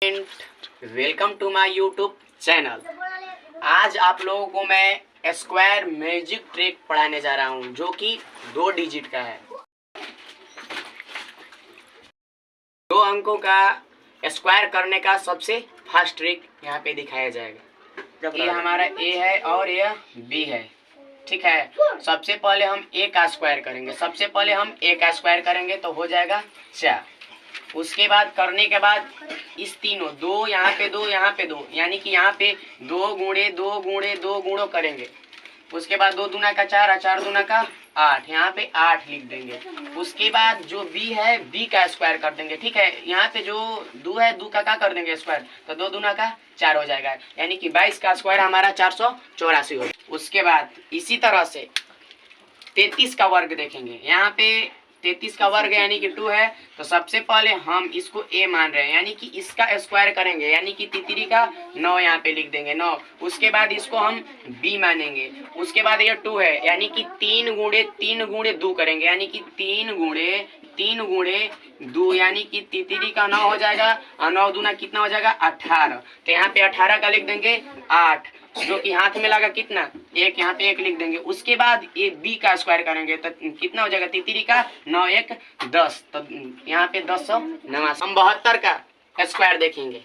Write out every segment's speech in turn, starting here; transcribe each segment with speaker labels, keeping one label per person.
Speaker 1: Welcome to my YouTube channel. आज आप लोगों को मैं स्क्वायर मैजिक ट्रिक पढ़ाने जा रहा हूं, जो कि 2 डिजिट का है। 2 अंकों का स्क्वायर करने का सबसे फास्ट ट्रिक यहाँ पे दिखाया जाएगा। ये हमारा ए है और यह बी है, ठीक है। सबसे पहले हम ए का स्क्वायर करेंगे। सबसे पहले हम ए का स्क्वायर करेंगे तो हो जाएगा 4। उसके बाद करने के बाद इस तीनों 2 यहाँ पे 2 यहाँ पे 2, यानी कि यहाँ पे 2 गुणे 2 गुणे 2 गुणों करेंगे। उसके बाद 2 दूना का 4 और 4 दूना का 8, यहाँ पे 8 लिख देंगे। उसके बाद जो बी है बी का स्क्वायर कर देंगे, ठीक है। यहाँ पे जो 2 है 2 का क्या कर देंगे स्क्वायर, तो 2 दूना का 4 हो जाएगा, यानी कि 22 का स्क्वायर हमारा 484 हो। उसके बाद इसी तरह से 33 का वर्ग देखेंगे। यहाँ पे 33 का वर्ग यानी कि 2 है, तो सबसे पहले हम इसको a मान रहे हैं, यानी कि इसका स्क्वायर करेंगे, यानी कि 33 का 9 यहाँ पे लिख देंगे 9। उसके बाद इसको हम b मानेंगे। उसके बाद ये 2 है, यानी कि 3 गुणे 2 करेंगे, यानी कि 3 गुणे 2, यानी कि 33 का 9 हो जाएगा और 9 दूना कितना हो जाएगा 18। तो यहाँ पे 18 का लिख देंगे 8, जो कि हाथ में लगा कितना 1, यहाँ पे 1 लिख देंगे। उसके बाद ये बी का स्क्वायर करेंगे तो कितना हो जाएगा 33 का 9 1 10, तो यहाँ पे 1089। हम 72 का स्क्वायर देखेंगे।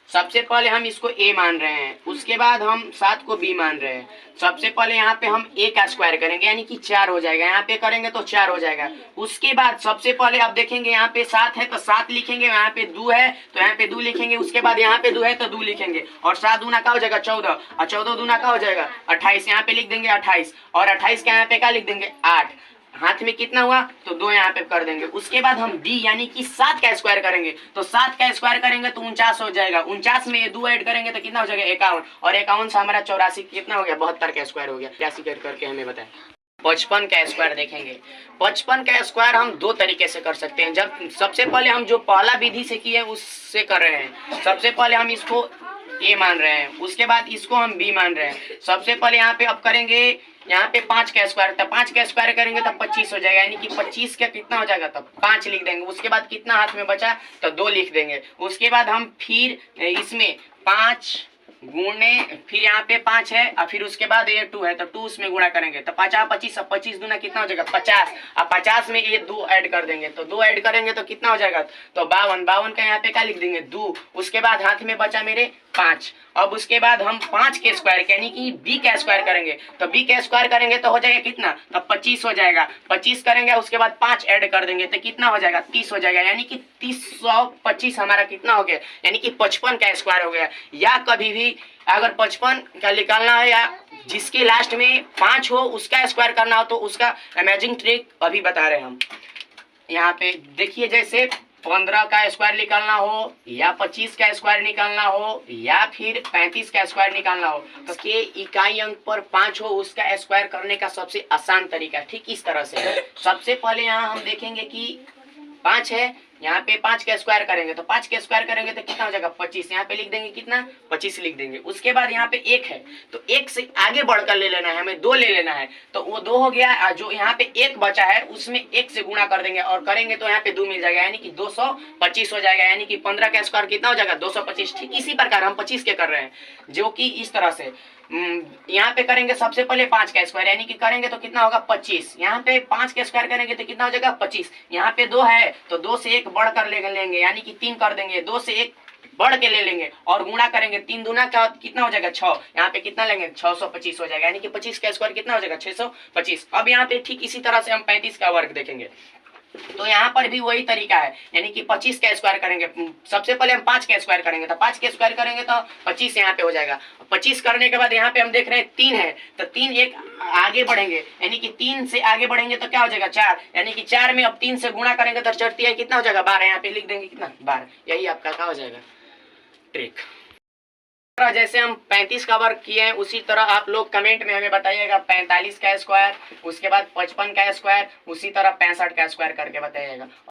Speaker 1: सबसे पहले हम इसको a मान रहे हैं, उसके बाद हम 7 को b मान रहे हैं। सबसे पहले यहाँ पे हम a का स्क्वायर करेंगे, यानी कि 4 हो जाएगा, यहाँ पे करेंगे तो 4 हो जाएगा। उसके बाद सबसे पहले आप देखेंगे यहाँ पे 7 है तो 7 लिखेंगे, यहाँ पे 2 है तो यहाँ पे 2 लिखेंगे। उसके बाद यहाँ पे 2 है तो 2 लिखेंगे, और 7 दूना का हो जाएगा 14, और 14 दूना का हो जाएगा 28, यहाँ पे लिख देंगे 28, और 28 का यहाँ पे क्या लिख देंगे 8। हाथ में कितना हुआ तो 2 यहाँ पे कर देंगे। उसके बाद हम d यानी कि 7 का स्क्वायर करेंगे, तो 7 का स्क्वायर करेंगे तो 49 हो जाएगा। 49 में ये 2 ऐड करेंगे तो कितना हो जाएगा 51, और 51 से हमारा 84 कितना हो गया 72 का स्क्वायर हो गया। 83 करके हमें बताएं। 55 का स्क्वायर देखेंगे। 55 का स्क्वायर हम 2 तरीके से कर सकते हैं। जब सबसे पहले हम जो पहला विधि से किए उससे कर रहे हैं। सबसे पहले हम इसको a मान रहे हैं, उसके बाद इसको हम b मान रहे हैं। सबसे पहले यहाँ पे अब करेंगे, यहाँ पे 5 का स्क्वायर, तो 5 का स्क्वायर करेंगे तो 25 हो जाएगा, यानी कि 25 का कितना हो जाएगा तब 5 लिख देंगे। उसके बाद कितना हाथ में बचा तो 2 लिख देंगे। उसके बाद हम फिर इसमें 5 गुणे, फिर यहाँ पे 5 है और फिर उसके बाद ये 2 है तो 2 उसमें गुणा करेंगे, तो 5 25, अब 25 दूना कितना हो जाएगा 50, अब 50 में ये 2 ऐड कर देंगे, तो 2 ऐड करेंगे तो कितना हो जाएगा तो 52 का यहाँ पे क्या लिख देंगे 2। उसके बाद हाथ में बचा मेरे 5। अब उसके बाद हम 5 के स्क्वायर यानी कि b का स्क्वायर करेंगे, तो b का स्क्वायर करेंगे तो हो जाएगा कितना तो 25 हो जाएगा। 25 करेंगे उसके बाद 5 ऐड कर देंगे तो कितना हो जाएगा 30 हो जाएगा, यानी कि 325 हमारा कितना हो गया, यानी कि 55 का स्क्वायर हो गया। या कभी भी अगर 55 का निकालना है या जिसके लास्ट में 5 हो उसका स्क्वायर करना हो तो उसका अमेजिंग ट्रिक अभी बता रहे हैं हम। यहाँ पे देखिए, जैसे 15 का स्क्वायर निकालना हो या 25 का स्क्वायर निकालना हो या फिर 35 का स्क्वायर निकालना हो, तो के इकाई अंक पर 5 हो उसका स्क्वायर करने का सबसे आसान तरीका ठीक इस तरह से है। सबसे पहले यहाँ हम देखेंगे कि 5 है, यहाँ पे 5 का स्क्वायर करेंगे तो 5 का स्क्वायर करेंगे तो कितना हो जाएगा 25, यहाँ पे लिख देंगे कितना 25 लिख देंगे। उसके बाद यहाँ पे 1 है तो 1 से आगे बढ़कर ले लेना है, हमें 2 ले लेना है, तो वो 2 हो गया। जो यहाँ पे 1 बचा है उसमें 1 से गुणा कर देंगे और करेंगे तो यहाँ पे 2 मिल जाएगा, यानी कि 225 हो जाएगा, यानी कि 15 का स्क्वायर कितना हो जाएगा 225। ठीक इसी प्रकार हम 25 के कर रहे हैं, जो कि इस तरह से यहाँ पे करेंगे। सबसे पहले 5 का स्क्वायर यानी कि करेंगे तो कितना होगा 25, यहाँ पे 5 का स्क्वायर करेंगे तो कितना हो जाएगा 25। यहाँ पे 2 है तो 2 से 1 बढ़कर लेंगे, यानी कि 3 कर देंगे, 2 से 1 बढ़ के ले लेंगे और गुणा करेंगे, 3 दूना का कितना हो जाएगा 6, यहाँ पे कितना लेंगे 625 हो जाएगा, यानी कि 25 का स्क्वायर कितना हो जाएगा 625। अब यहाँ पे ठीक इसी तरह से हम 35 का वर्ग देखेंगे, तो यहाँ पर भी वही तरीका है, यानी कि 25 का स्क्वायर करेंगे। सबसे पहले हम 5 का स्क्वायर करेंगे, तो 5 का स्क्वायर करेंगे तो 25 यहाँ पे हो जाएगा। 25 करने के बाद यहाँ पे हम देख रहे हैं 3 है तो 3 एक आगे बढ़ेंगे, यानी कि 3 से आगे बढ़ेंगे तो क्या हो जाएगा 4, यानी कि 4 में अब 3 से गुणा करेंगे तो चढ़ती है कितना हो जाएगा 12, यहाँ पे लिख देंगे कितना 12। यही आपका क्या हो जाएगा ट्रिक। जैसे हम 35 का वर्ग किए हैं उसी तरह आप लोग कमेंट में हमें बताइएगा 45 का स्क्वायर, उसके बाद 55 का स्क्वायर, उसी तरह 65 का स्क्वायर करके बताइएगा।